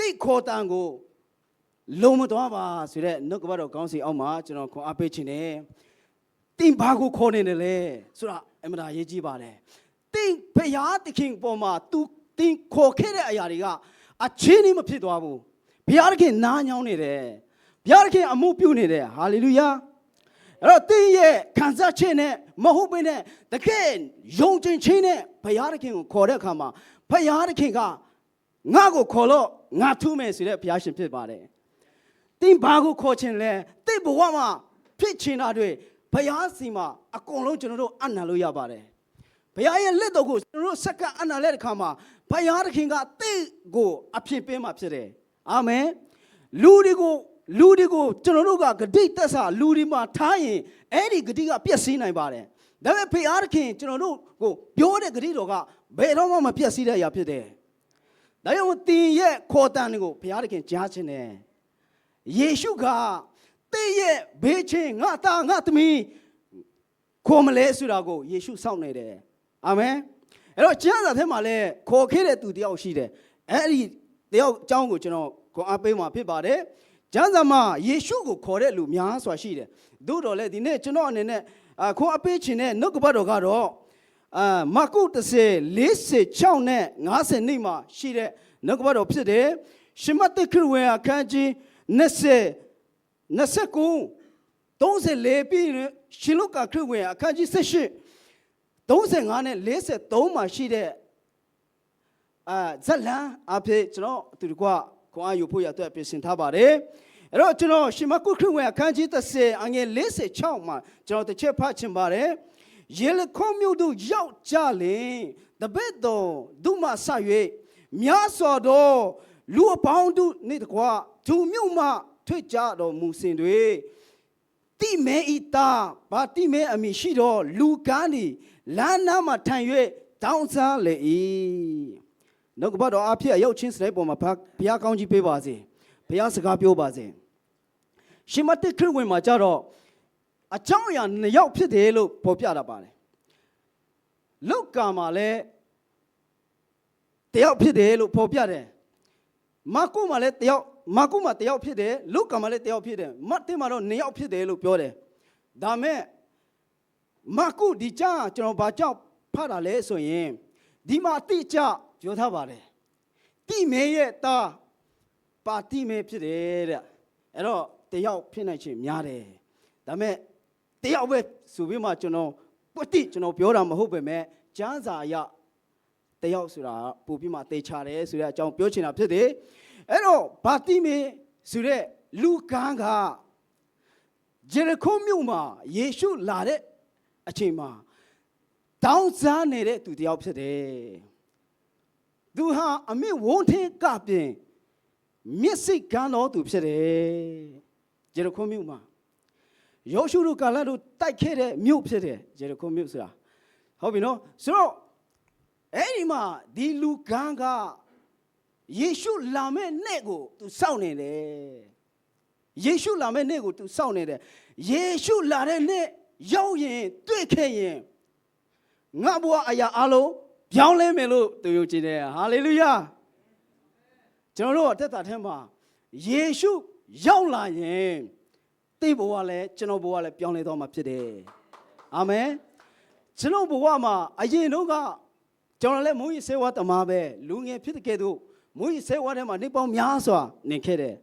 တိခေါ်တန်ကိုလုံမသွားပါဆိုတဲ့နှုတ်ကပတ်တော်ကောင်းစီအောက်မှာကျွန်တော်ခွန်အားပေးခြင်းနဲ့တင်ဘာကိုခေါ်နေတယ်လဲဆိုတာအမှန်တရားရေးကြည့်ပါတယ်တင်ဖရာသခင်ပေါ်မှာ तू တင်ခေါ်ခဲ့တဲ့အရာတွေကအချင်းကြီးမဖြစ်သွားဘူးဘုရားသခင်နားညောင်းနေတယ်ဘုရားသခင်အမှုပြုနေတယ်ဟာလေလုယာအဲ့တော့တင်ရဲ့ခံစားခြင်းနဲ့မဟုတ်ဘဲနဲ့တကယ်ယုံကြည်ခြင်းနဲ့ဘုရားသခင်ကိုခေါ်တဲ့အခါမှာဘုရားသခင်ကငါ့ကိုခေါ်လို့ငါထူးမယ်ဆိုတဲ့ဘုရားရှင်ဖြစ်ပါတယ်တင်ဘာကိုခေါ်ခြင်းလဲတိတ်ဘဝမှာဖြစ်ချင်တာတွေဘုရားစီမှာအကုန်လုံးကျွန်တော်တို့အနံလို့ရပါတယ်ဘုရားရဲ့လက်တော်ကိုကျွန်တော်တို့စက္ကအနံတဲ့အခါမှာဘုရားသခင်ကတိတ်ကိုအဖြစ်ပေးမှာဖြစ်တယ်အာမင်လူတွေကိုကျွန်တော်တို့ကဂတိတက်စာလူတွေမှာထားရင်အဲ့ဒီဂတိကပြည့်စည်နိုင်ပါတယ်ဒါပေမဲ့ဘုရားသခင်ကျွန်တော်တို့ကိုပြောတဲ့ဂတိတော်ကဘယ်တော့မှမပြည့်စည်တဲ့အရာဖြစ်တယ်ဒါကြောင့်တင်ရဲ့ခေါ်တန်တွေကိုဘုရားသခင်ကြားခြင်းတယ်ယေရှုကတဲ့ရဲ့ဘေးချင်းငါသားငါသမီးခေါ်မလဲဆိုတာကိုယေရှုစောင့်နေတယ်အာမင်အဲ့တော့ကျမ်းစာထဲမှာလည်းခေါ်ခဲ့တဲ့သူတယောက်ရှိတယ်အဲ့ဒီတယောက်အကြောင်းကိုကျွန်တော်ခွန်အားပေးမှာဖြစ်ပါတယ်ကျမ်းစာမှာယေရှုကိုခေါ်တဲ့လူများစွာရှိတယ်သို့တော်လည်းဒီနေ့ကျွန်တော်အနေနဲ့ခွန်အားပေးခြင်းနဲ့နှုတ်ကပတ်တော်ကတော့မာကု10:46နဲ့50နေ့မှာရှိတဲ့နှုတ်ကပတ်တော်ဖြစ်တယ်ရှမသက်ခရစ်ဝင်အခန်းကြီး29ပြီးရှင်လုကာခရစ်ဝင်အခန်းကြီး1835နဲ့43မှာရှိတဲ့ဇလံအဖြစ်ကျွန်တော်သူတို့ကခွန်အားယူဖို့ရအတွက်ပြင်ဆင်ထားပါတယ်အဲ့တော့ကျွန်တော်ရှင်မကုခရစ်ဝင်အခန်းကြီး30အငယ်46မှာကျွန်တော်တစ်ချက်ဖတ်ချင်ပါတယ်ယေလခေါမြို့သို့ရောက်ကြလေတပည့်တော်ဒုမဆ၍မြတ်စွာသောလူအပေါင်းတို့နေ့တကွာသူမြို့မှထွက်ကြတော်မူစဉ်တွေတိမဲဤတာဘာတိမဲအမည်ရှိတော်လူကန်းဒီလမ်းနားမှာထိုင်၍တောင်းစားလေ၏နှုတ်ကပတ်တော်အဖြစ်အရောက်ချင်းစတဲ့ပုံမှာဘုရားကောင်းကြီးပေးပါစေဘုရားစကားပြောပါစေရှင်မသက်ခရစ်ဝင်မှာကြတော့အကြောင်းအရာ2ယောက်ဖြစ်တယ်လို့ဖော်ပြတာပါတယ်လုကာမှာလည်းတယောက်ဖြစ်တယ်လို့ဖော်ပြတယ်မာကုမှာလည်းတယောက်ဖြစ်တယ်လုကာမှာလည်းတယောက်ဖြစ်တယ်မတ်သဲမှာတော့2ယောက်ဖြစ်တယ်လို့ပြောတယ်ဒါမဲ့မာကုဒီကြားကျွန်တော်ဘာကြောင့်ဖတ်တာလဲဆိုရင်ဒီမှာအတိအကျပြောထားပါတယ်တိမဲရဲ့သားပါတိမဲဖြစ်တယ်တဲ့အဲ့တော့တယောက်ဖြစ်နိုင်ခြင်းများတယ်ဒါမဲ့တယောက်ပဲဆိုပြီးမှကျွန်တော်ပြောတာမဟုတ်ပဲမဲ့ကျမ်းစာအရတယောက်ဆိုတာပို့ပြီးမှတေချာတယ်ဆိုတဲ့အကြောင်းပြောချင်တာဖြစ်တယ်အဲ့တော့ဘာတိမဲဆိုတဲ့လူကန်းကဂျေရခုမြို့မှာယေရှုလာတဲ့အချိန်မှာတောင်းစားနေတဲ့သူတယောက်ဖြစ်တယ်သူဟာအမေဝုန်းထင်းကပြင်မျက်စိကန်းတော်သူဖြစ်တယ်ဂျေရခုမြို့မှာယောရှုတို့ကာလတို့တိုက်ခဲ့တဲ့မြို့ဖြစ်တယ်ဂျေရခုမြို့ဆိုတာဟုတ်ပြီနော်ဆိုတော့အဲ့ဒီမှာဒီလူကန်းကယေရှုလာမယ့်နေ့ကိုသူစောင့်နေတယ်ယေရှုလာမယ့်နေ့ကိုသူစောင့်နေတယ်ယေရှုလာတဲ့နေ့ရောက်ရင်တွေ့ခဲ့ရင်ငါဘဝအရာအလုံးပြောင်းလဲမယ်လို့သူယုံကြည်တယ်ဟာလေလုယာကျွန်တော်တို့အသက်တာထဲမှာယေရှုရောက်လာရင်တိတ်ဘဝလည်းကျွန်တော်ဘဝလည်းပြောင်းလဲသွားမှာဖြစ်တယ်အာမင်ကျွန်တော်ဘဝမှာအရင်တော့ကကျွန်တော်လည်းမုန်းကြီးဆေးဝါးတမားပဲလူငယ်ဖြစ်တဲ့ကဲ့သို့မုန်းကြီးဆေးဝါးထဲမှာနေပေါင်းများစွာနေခဲ့တယ်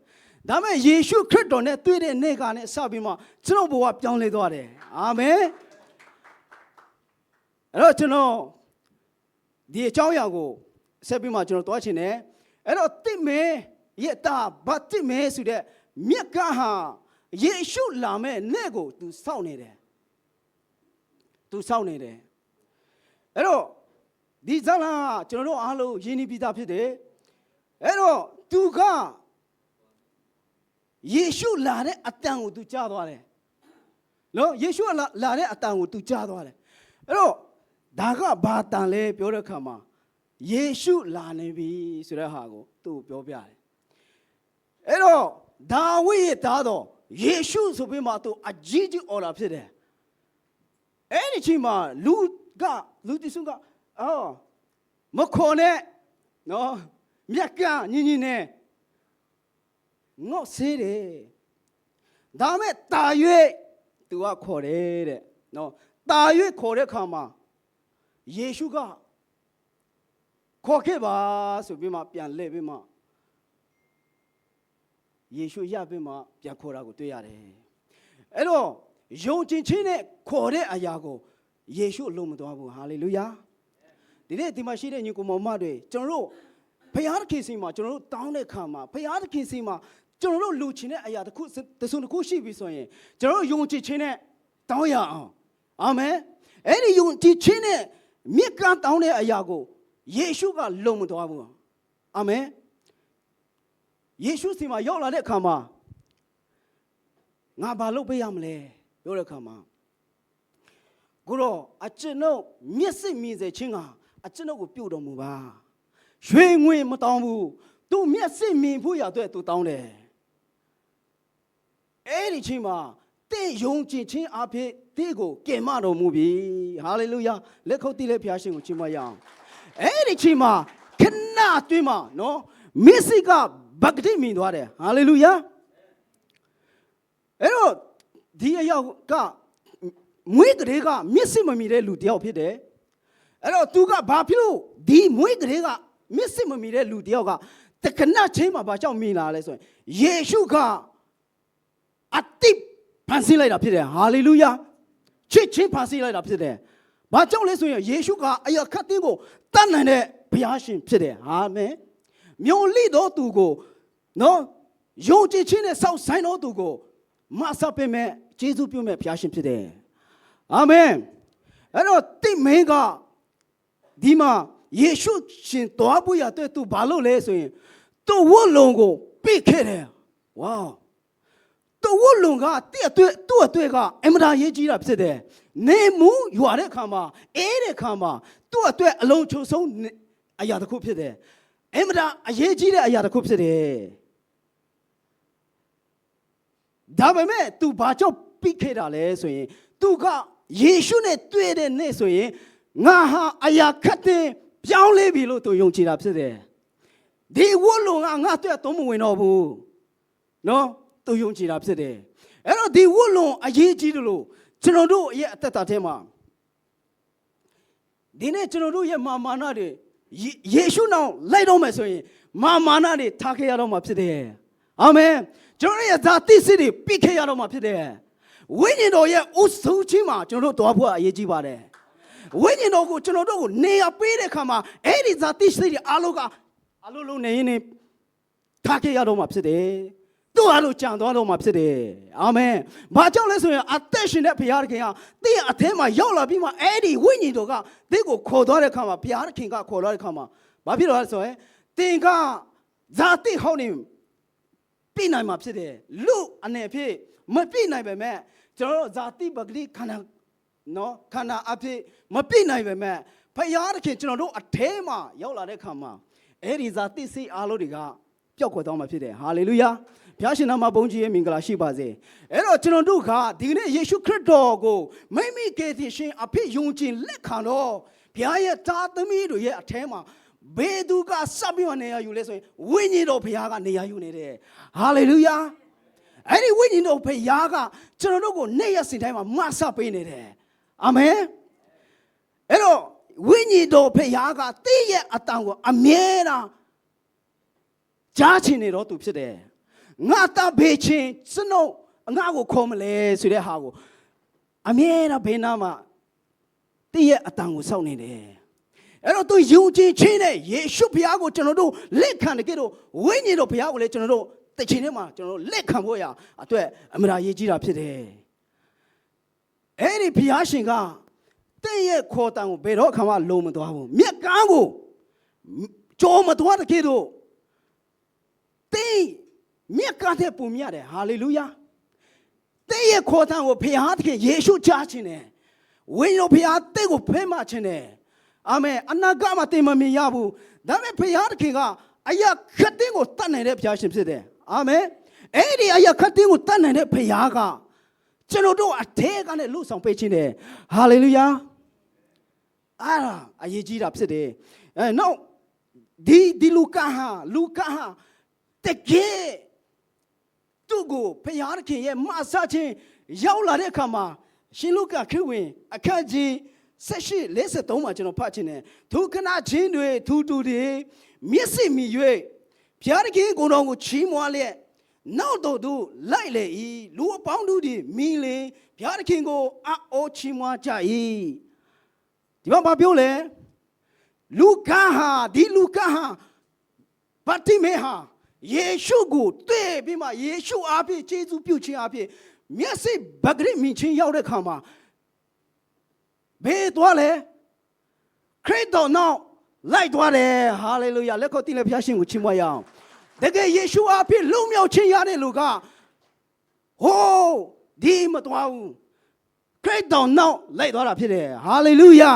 ဒါမဲ့ယေရှုခရစ်တော်နဲ့တွေ့တဲ့နေ့ကနဲ့စပြီးမှကျွန်တော်ဘဝပြောင်းလဲသွားတယ်အာမင်အဲ့တော့ကျွန်တော်ဒီအကြောင်းအရာကိုဆက်ပြီးမှကျွန်တော်တွားချင်တယ်အဲ့တော့တိမဲရဲ့တာဘာတိမဲဆိုတဲ့မြက်ကဟာယေရှုလာမဲ့နေ့ကိုသူစောင့်နေတယ်အဲ့တော့ဒီဇာလာကျွန်တော်တို့အားလုံးယဉ်နီးပြီးသားဖြစ်တယ်အဲ့တော့သူကယေရှုလာတဲ့အတန်ကိုသူကြားသွားတယ်နော်ယေရှုလာတဲ့အတန်ကိုသူကြားသွားတယ်အဲ့တော့ဒါကဘာတန်လဲပြောတဲ့အခါမှာယေရှုလာနေပြီဆိုတဲ့ဟာကိုသူ့ပြောပြတယ်အဲ့တော့ဒါဝိဒ်ရဲ့သားတော်ယေရှုဆိုပြီးမှသူအကြီးအော်လာဖြစ်တယ်အဲ့ဒီချိန်မှာလူတိစုကမခေါ်နဲ့နော်မြက်ကညီနဲ့ ငေါ့ဆေးတယ်ဒါမဲ့တာ၍သူကခေါ်တယ်တဲ့နော်တာ၍ခေါ်တဲ့ခါမှာယေရှုကခေါ်ခဲ့ပါဆိုပြီးမှပြန်လှည့်ပြီးမှယေရှုရပြီးမှပြန်ခေါ်တာကိုတွေ့ရတယ်အဲ့တော့ယုံကြည်ခြင်းနဲ့ခေါ်တဲ့အရာကိုယေရှုအလုံးမသွားဘူးဟာလေလုယာဒီနေ့ဒီမှာရှိတဲ့ညီကိုမောင်မတွေကျွန်တော်တို့ဘုရားသခင်စီမှာကျွန်တော်တို့တောင်းတဲ့ခါမှာဘုရားသခင်စီမှာကျွန်တော်တို့လူချင်းတဲ့အရာတစ်ခုရှိပြီဆိုရင်ကျွန်တော်တို့ယုံကြည်ခြင်းနဲ့တောင်းရအောင်အာမင်အဲ့ဒီယုံကြည်ခြင်းနဲ့မြစ်ကမ်းတောင်းတဲ့အရာကိုယေရှုကလုံးမသွားဘူးအာမင်ယေရှုစီမှာရောက်လာတဲ့အခါမှာငါဘာလုပ်ပေးရမလဲပြောတဲ့အခါမှာကိုတော့အကျွန်ုပ်မျက်စိမြင်စေခြင်းကအကျွန်ုပ်ကိုပြုတ်တော်မူပါရွှေငွေမတောင်းဘူးသူမျက်စိမြင်ဖို့ရတဲ့သူတောင်းတယ်အဲ့ဒီချိန်မှာတင့်ယုံကြည်ခြင်းအဖြစ်တင့်ကိုကယ်မတော်မူပြီဟာလေလုယာလက်ခုပ်တီးလက်ဖျားရှင်ကိုချီးမွမ်းရအောင်အဲ့ဒီချိန်မှာခဏအတွင်းမှာနော်မျက်စိကဗကတိမြင်သွားတယ်ဟာလေလုယာအဲ့တော့ဒီအယောက်ကမွေးကလေးကမျက်စိမမြင်တဲ့လူတယောက်ဖြစ်တယ်အဲ့တော့သူကဘာဖြစ်လို့ဒီမွေးကလေးကမျက်စိမမြင်တဲ့လူတယောက်ကတခဏချင်းမှာဘာကြောင့်မြင်လာလဲဆိုရင်ယေရှုကအတိဖန်ဆင်းလိုက်တာဖြစ်တယ်ဟာလေလုယာချစ်ချင်းဖန်ဆင်းလိုက်တာဖြစ်တယ်ဘာကြောင့်လဲဆိုရင်ယေရှုကအရာခတ်တင်းကိုတတ်နိုင်တဲ့ဘုရားရှင်ဖြစ်တယ်အာမင်မြော်လိတော်သူကိုနော်ယုံကြည်ခြင်းနဲ့စောင့်ဆိုင်တော်သူကိုမဆပ်ပေးမဲ့ယေရှုပြုမဲ့ဘုရားရှင်ဖြစ်တယ်အာမင်အဲ့တော့တိမင်းကဒီမှာယေရှုရှင်တော်ဘူးရတဲ့သူဘာလို့လဲဆိုရင်သူ့ဝတ်လုံကိုပြစ်ခဲ့တယ်ဝါသူ့ဝတ်လုံကသူ့အတွက်ကအမတာရေးကြီးတာဖြစ်တယ်နေမှုရွာတဲ့ခါမှာအေးတဲ့ခါမှာသူ့အတွက်အလုံးချုံဆုံးအရာတစ်ခုဖြစ်တယ်အမတာအရေးကြီးတဲ့အရာတစ်ခုဖြစ်တယ်ဒါပေမဲ့ तू ဘာကြောင့်ပြစ်ခဲ့တာလဲဆိုရင် तू ကယေရှုနဲ့တွေ့တဲ့နေ့ဆိုရင်ငါဟာအရာခတ်တဲ့ပြောင်းလဲပြီလို့ तू ယုံကြည်တာဖြစ်တယ်ဒီဝတ်လုံကငါအတွက်သုံးမဝင်တော့ဘူးနော် तू ယုံကြည်တာဖြစ်တယ်အဲ့တော့ဒီဝတ်လုံအရေးကြီးတယ်လို့ကျွန်တော်တို့ရဲ့အသက်တာထဲမှာဒီနေ့ကျွန်တော်တို့ရဲ့မာနတွေယေရှုနောက်လိုက်တော့မယ်ဆိုရင်မာနတွေထားခဲ့ရတော့မှာဖြစ်တယ်အာမင်ကျွန်တော်ရဲ့ဇာတိစစ်တွေပြစ်ခဲ့ရတော့မှာဖြစ်တယ်ဝိညာဉ်တော်ရဲ့ဥဆုံးခြင်းမှာကျွန်တော်တို့တော်ဖို့အရေးကြီးပါတယ်ဝိညာဉ်တော်ကိုကျွန်တော်တို့ကိုနေရာပေးတဲ့အခါမှာအဲ့ဒီဇာတိစစ်တွေအားလုံးနေရင်ထားခဲ့ရတော့မှာဖြစ်တယ်သူ့အားလုံးကြံသွားတော့မှာဖြစ်တယ်အာမင်ဘာကြောင့်လဲဆိုရင်အသက်ရှင်တဲ့ဘုရားသခင်ကသင်အထဲမှာရောက်လာပြီးမှအဲ့ဒီဝိညာဉ်တော်ကသင်ကိုခေါ်သွားတဲ့အခါမှာဘုရားသခင်ကခေါ်သွားတဲ့အခါမှာဘာဖြစ်လို့လဲဆိုရင်သင်ကဇာတိဟောင်းနေပြနိုင်မှာဖြစ်တယ်လူအနေဖြင့်မပြနိုင်ပါမဲ့ကျွန်တော်တို့ဇာတိပဂတိခန္ဓာနော်ခန္ဓာအဖြစ်မပြနိုင်ပါမဲ့ဘုရားသခင်ကျွန်တော်တို့အထဲမှာရောက်လာတဲ့အခါမှာအဲ့ဒီဇာတိစိတ်အားလုံးတွေကပျောက်ကွယ်သွားမှာဖြစ်တယ်ဟာလေလုယာဘုရားရှင်နာမဘုန်းကြီးရဲ့မင်္ဂလာရှိပါစေအဲ့တော့ကျွန်တော်တို့ကဒီနေ့ယေရှုခရစ်တော်ကိုမိမိကယ်တင်ရှင်အဖြစ်ယုံကြည်လက်ခံတော့ဘုရားရဲ့သားသမီးတွေရဲ့အထဲမှာဘယ်သူကစပ်ပြီးနေရာယူလဲဆိုရင်ဝိညာဉ်တော်ဘုရားကနေရာယူနေတယ်ဟာလေလုယာအဲ့ဒီဝိညာဉ်တော်ဘုရားကကျွန်တော်တို့ကိုနေ့ရက်စဉ်တိုင်းမှာမဆပ်ပေးနေတယ်အာမင်အဲ့တော့ဝိညာဉ်တော်ဘုရားကတည့်ရဲ့အတန်ကိုအမြဲတမ်းကြားချင်နေတော့သူဖြစ်တယ်ငါတဘေးချင်းစနုံငါကိုခေါ်မလဲဆိုတဲ့ဟာကိုအမြဲတမ်းဘေးနားမှာတည့်ရဲ့အတန်ကိုစောင့်နေတယ်အဲ့တော့သူယုံကြည်ခြင်းနဲ့ယေရှုဘုရားကိုကျွန်တော်တို့လက်ခံတယ်ကဲတော့ဝိညာဉ်တော်ဘုရားကိုလည်းကျွန်တော်တို့တခြင်းထဲမှာကျွန်တော်တို့လက်ခံဖို့ရအတွက်အမှန်တရားရေးကြီးတာဖြစ်တယ်အဲ့ဒီဘုရားရှင်ကတည့်ရဲ့ခေါ်တန်ကိုဘယ်တော့အခါမှလုံမသွားဘူးမြက်ကမ်းကိုကြောမသွားတဲ့ကဲတော့တင်းမြက်ကမ်းတဲ့ပုံမြရတယ်ဟာလေလုယာတည့်ရဲ့ခေါ်တန်ကိုဘုရားသခင်ယေရှုကြားခြင်းတယ်ဝိညာဉ်ဘုရားတည့်ကိုဖဲမှခြင်းတယ်အာမင်အနာဂတ်မှာတင်မမြင်ရဘူးဒါပေမဲ့ဘုရားသခင်ကအရာခတ်တင်းကိုတတ်နိုင်တဲ့ဘုရားရှင်ဖြစ်တယ်အာမင်အဲ့ဒီအရာခတ်တင်းကိုတတ်နိုင်တဲ့ဘုရားကကျွန်တော်တို့အထဲကနေလှုပ်ဆောင်ပေးခြင်းတယ်ဟာလေလုယာအားအရေးကြီးတာဖြစ်တယ်နောက်ဒီလူကဟာတကယ် သူ့ကိုဖယားသခင်ရဲ့မဆခြင်းရောက်လာတဲ့အခါမှာရှင်လုကာခရစ်ဝင်အခန်းကြီး18:43မှာကျွန်တော်ဖတ်ချင်တယ်သူခဏချင်းတွေထူထူတွေမျက်စိမြည်၍ဘုရားသခင်ကိုယ်တော်ကိုချီးမွမ်းလျက်နောက်တော်သူလိုက်လေ၏လူအပေါင်းတို့သည်မိလင်ဘုရားသခင်ကိုအော်ချီးမွမ်းကြ၏ဒီမှာပြောလဲလူကာဟာဗတ္တိမေဟာယေရှုကိုတွေ့ပြီးမှယေရှုအားဖြင့်ကျေးဇူးပြုခြင်းအားဖြင့်မျက်စိဗဂရိမြင်ခြင်းရောက်တဲ့ခါမှာဘေးသွားလဲခရစ်တော်နောက်လိုက်သွားတယ်ဟာလေလုယာလက်ခေါ်တင်လေဘုရားရှင်ကိုချီးမွမ်းရအောင်တကယ်ယေရှုအားဖြင့်လုံမြောက်ခြင်းရတဲ့လူကဟိုးဒီမသွားဘူးခရစ်တော်နောက်လိုက်သွားတာဖြစ်တယ်ဟာလေလုယာ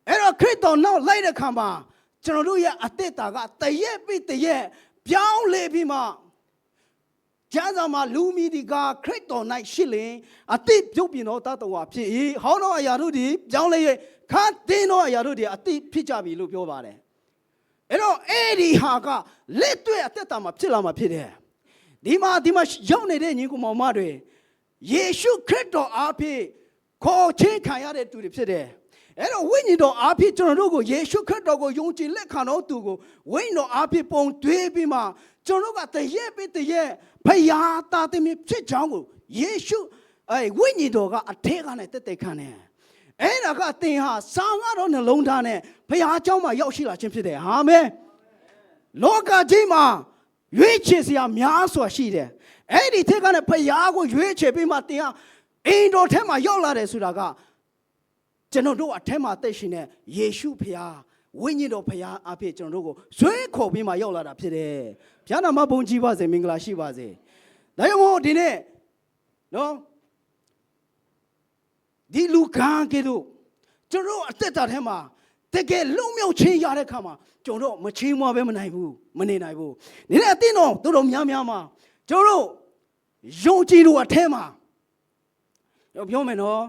အဲ့တော့ခရစ်တော်နောက်လိုက်တဲ့ခါမှာကျွန်တော်တို့ရဲ့အသက်တာကတရက်ပြီးတရက်ပြောင်းလဲပြီးမှကျမ်းစာမှာလူမီဒီကခရစ်တော်၌ရှိလင်အတိပြုတ်ပြင်တော်တတ်တော်ဖြစ်၏ဟောတော်အရာတို့ဒီပြောင်းလဲ၍ခါတင်းတော်အရာတို့ဒီအတိဖြစ်ကြပြီလို့ပြောပါတယ်အဲ့တော့အဲ့ဒီဟာကလက်တွေ့အသက်တာမှာဖြစ်လာမှာဖြစ်တယ်ဒီမှာရောက်နေတဲ့ညီကောင်မောင်မတွေယေရှုခရစ်တော်အားဖြင့်ခေါ်ချင်းခံရတဲ့သူတွေဖြစ်တယ်အဲ့တော့ဝိညာဉ်တော်အားဖြင့်ကျွန်တော်တို့ကိုယေရှုခရစ်တော်ကိုယုံကြည်လက်ခံတော်သူကိုဝိညာဉ်တော်အားဖြင့်ပုံတွေးပြီးမှကျွန်တော်တို့ကတရက်ပြီးတရက်ဖယားသားသမီးဖြစ်ကြောင်းကိုယေရှုဝိညာဉ်တော်ကအထက်ကနဲ့တက်ခံတယ်အဲ့ဒါကသင်ဟာစာငါတော်နှလုံးသားနဲ့ဖယားเจ้าမှာရောက်ရှိလာခြင်းဖြစ်တယ်အာမင်လောကကြီးမှာရွေးချယ်စရာများစွာရှိတယ်အဲ့ဒီထက်ကနဲ့ဖယားကိုရွေးချယ်ပြီးမှသင်ဟာအိမ်တော်ထဲမှာရောက်လာတယ်ဆိုတာကကျွန်တော်တို့အထက်မှာတက်ရှင်တဲ့ယေရှုဖယားဝိညာဉ်တော်ဖယားအဖြစ်ကျွန်တော်တို့ကိုဆွဲခေါ်ပြီးမှရောက်လာတာဖြစ်တယ်။ဘုရားနာမဘုန်းကြီးပါစေမင်္ဂလာရှိပါစေ။ဒါကြောင့်မို့ဒီနေ့နော်ဒီလူကားကဲတို့ကျွန်တော်အသက်တာထဲမှာတကယ်လုံမြောက်ခြင်းရတဲ့ခါမှာကျွန်တော်မချီးမွမ်းပဲမနိုင်ဘူးမနေနိုင်ဘူး။ဒီနေ့အတင်းတော်တော်များများမှာကျွန်တော်ယုံကြည်လို့အထဲမှာပြောမယ်နော်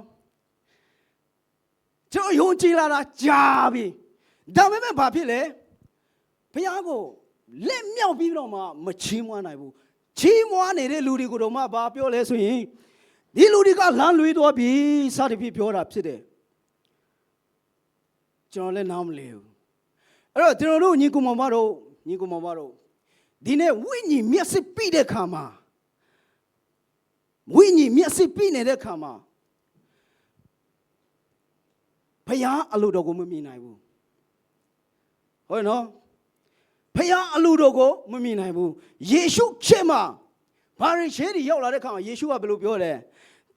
ကျွန်တော်ယုံကြည်လာတာကြာပြီဒါပေမဲ့ဘာဖြစ်လဲဘုရားကိုလက်မြောက်ပြီးတော့မှမချီးမွမ်းနိုင်ဘူးချီးမွမ်းနေတဲ့လူတွေကိုတော့မှဘာပြောလဲဆိုရင်ဒီလူတွေကလမ်းလွေးသွားပြီစသဖြင့်ပြောတာဖြစ်တယ်ကျွန်တော်လည်းနားမလည်ဘူးအဲ့တော့ကျွန်တော်တို့ညီကောင်မတို့ဒီနေ့ဝိညာဉ်မျက်စိပြတဲ့ခါမှာဝိညာဉ်မျက်စိပြနေတဲ့ခါမှာဖယားအလိုတော်ကိုမမြင်နိုင်ဘူးဟုတ်နော်ဖယားအလိုတော်ကိုမမြင်နိုင်ဘူးယေရှုချစ်မှာဘာရီရှေးဒီရောက်လာတဲ့ခါမှာယေရှုကဘယ်လိုပြောလဲ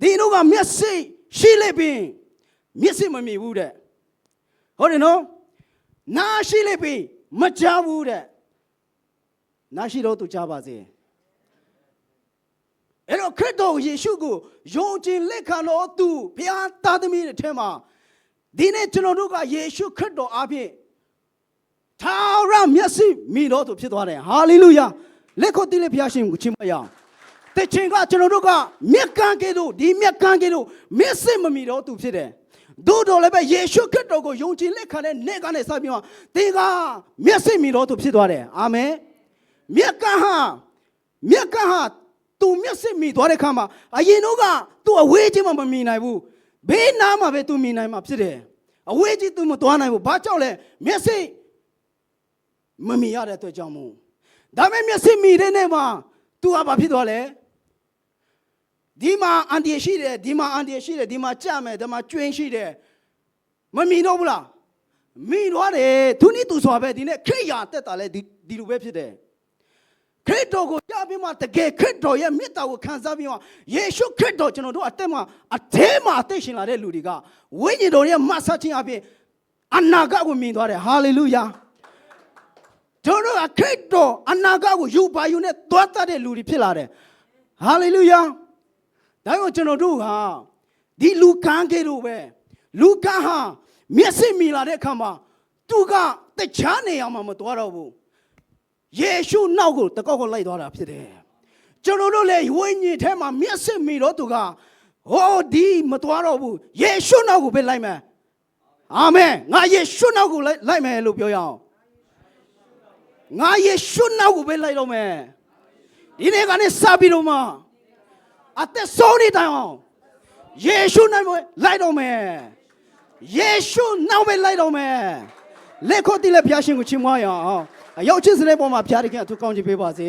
ဒီတို့ကမျက်စိရှိလိုက်ပြီးမျက်စိမမြင်ဘူးတဲ့ဟုတ်တယ်နော်နားရှိလိုက်ပြီးမကြားဘူးတဲ့နားရှိတော့သူကြားပါစေအဲ့တော့ခရစ်တော်ယေရှုကိုယုံကြည်လက်ခံတော်သူဘုရားသားသမီးတွေထဲမှာဒီနေ့ကျွန်တော်တို့ကယေရှုခရစ်တော်အားဖြင့်ထာဝရမျက်စိမြင်တော်သူဖြစ်သွားတယ်ဟာလေလုယာလက်ခုပ်တီးလေးဘုရားရှင်ကိုချီးမွမ်းရအောင်တခြင်းကကျွန်တော်တို့ကမျက်ကန်းကဲ့သို့ဒီမျက်ကန်းကဲ့သို့မျက်စိမမြင်တော်သူဖြစ်တယ်သို့တော်လည်းပဲယေရှုခရစ်တော်ကိုယုံကြည်လက်ခံတဲ့နေ့ကနေစပြီးတော့သင်ကမျက်စိမြင်တော်သူဖြစ်သွားတယ်အာမင်မျက်ကန်းဟာသူမျက်စိမြင်သွားတဲ့ခါမှာအရင်တော့ကသူအဝေးချင်းမှမမြင်နိုင်ဘူးဘေးနားမှာပဲသူမြင်နိုင်မှာဖြစ်တယ်အဝေးကြီးသူမသွားနိုင်ဘူးဘာကြောင့်လဲမျက်စိမမြင်ရတဲ့အတွက်ကြောင့်မို့ဒါပေမဲ့မျက်စိမြင်တဲ့နေ့မှာသူကဘာဖြစ်သွားလဲဒီမှာအန်တီရှိတယ်ဒီမှာအန်တီရှိတယ်ဒီမှာကြမယ်ဒီမှာကျွင်းရှိတယ်မမြင်တော့ဘူးလားမြင်တော့တယ်သူနိသူဆိုပဲဒီနေ့ခရိယာတက်တာလဲဒီလိုပဲဖြစ်တယ်ခရစ်တော်ကိုကြားပြီးမှတကယ်ခရစ်တော်ရဲ့မေတ္တာကိုခံစားပြီးမှယေရှုခရစ်တော်ကျွန်တော်တို့အသက်မှာအထဲမှာအသက်ရှင်လာတဲ့လူတွေကဝိညာဉ်တော်ရဲ့မဆတ်ခြင်းအပြင်အနာဂတ်ကိုမြင်သွားတယ်ဟာလေလုယာကျွန်တော်ကခရစ်တော်အနာဂတ်ကိုယူပါယူနဲ့သွားတတ်တဲ့လူတွေဖြစ်လာတယ်ဟာလေလုယာဒါကြောင့်ကျွန်တော်တို့ကဒီလူကန်းကဲလို့ပဲလူကန်းဟာမျက်စိမြင်လာတဲ့အခါမှာသူကတခြားနေရာမှာမသွားတော့ဘူးယေရှုနောက်ကိုတကောက်ကိုလိုက်သွားတာဖြစ်တယ်ကျွန်တော်တို့လည်းဝိညာဉ်ထဲမှာမျက်စိမြင်တော့သူကဟောဒီမသွားတော့ဘူးယေရှုနောက်ကိုပဲလိုက်မယ်အာမင်ငါယေရှုနောက်ကိုလိုက်မယ်လို့ပြောရအောင်ငါယေရှုနောက်ကိုပဲလိုက်တော့မယ်ဒီ ဒီနေ့ကနေစပြီးတော့မှအသက်ဆုံးနေတိုင်အောင်ယေရှုနာမည်လိုက်တော်မယ်ယေရှုနာမည်လိုက်တော်မယ်လက်ခုပ်တီးလက်ဖျားရှင်ကိုချီးမွမ်းရအောင်အရောက်ချင်းစတဲ့ပေါ်မှာဖျားတခင်အထူးကောင်းချီးပေးပါစေ